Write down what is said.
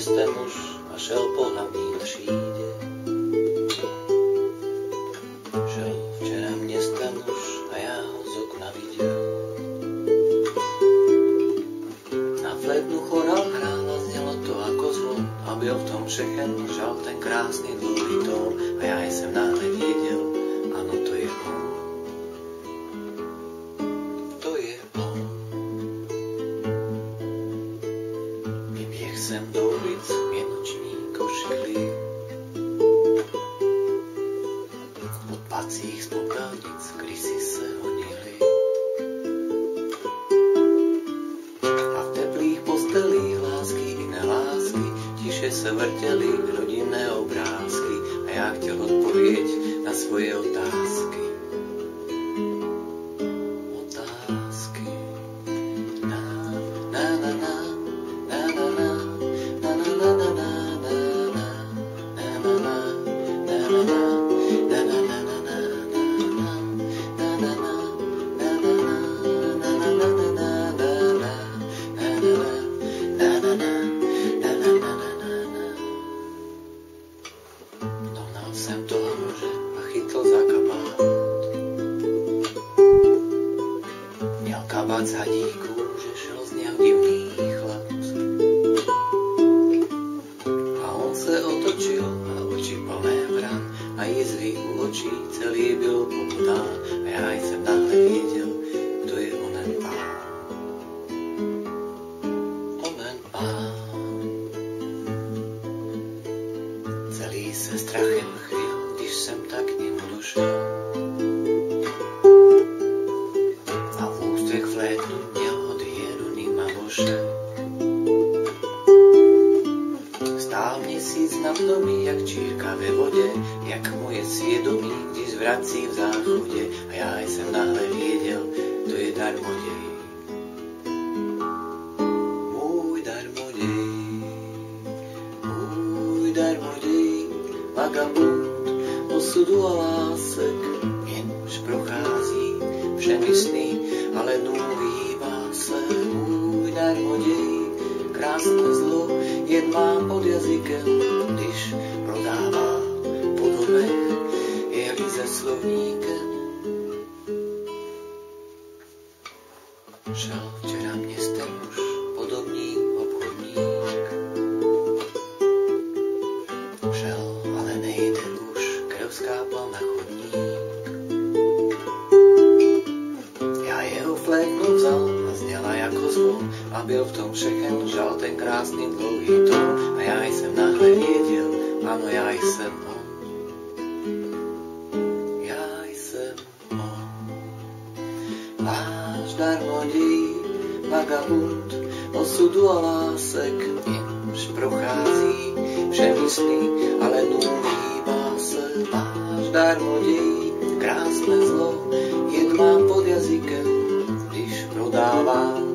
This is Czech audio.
městem muž a šel po hlavní třídě. Šel včera městem muž a já ho z okna viděl. Na flétnu chorál hrál a znělo to jako zvon a byl v tom všechen žal ten krásný dlouhý tón a já jsem náhle věděl, ano, to je on. To je on. Vyběh jsem do ulic v jednoční košili. Od pacích z popelnic krysy se honily. A v teplých postelích lásky i nelásky tiše se vrtěly rodinné obrázky a já chtěl odpověď na svoje otázky. Otázky. Na, na, na, na, na, na, na, na, na, na, na, na, na, na, na, na, na. Jsem toho muže a chytl za kabát. Měl kabát z hadíků, že šel z něho divný chlap. A on se otočil a oči plné vran a jizvy u očí celý byl pomután a já jsem náhle věděl, kdo je onen pán. Onen pán. Celý se strachem chvěl, když jsem tak k němu došel. A v ústech flétnu měl od Jeronima Boše. Stál měsíc nad domy, jak čírka ve vodě, jak moje svědomí, když zvrací v záchodě. A já jsem náhle věděl, to je darmoděj. Můj darmoděj. Můj darmoděj. Vagabund osudu a lásek, jenž prochází všemyslný, ale dnů vyhýbá se. Můj darmoděj, krásné zlo, jen mám pod jazykem, když prodává po domech, jeli se slovníkem. Šel včera městem už podobný obchodník. Šel, ale nejde už, krev skápla na chodník. Já jeho flétnu vzal a zněla jako zvon a byl v tom všechen žal ten krásný dlouhý tón a já jsem náhle věděl, ano, já jsem on. Já jsem on. Váš darmoděj, vagabund osudu a lásek, jenž prochází přemyslí, ale dnů vyhýbá se. Váš darmoděj, krásné zlo, jen mám pod jazykem, když prodávám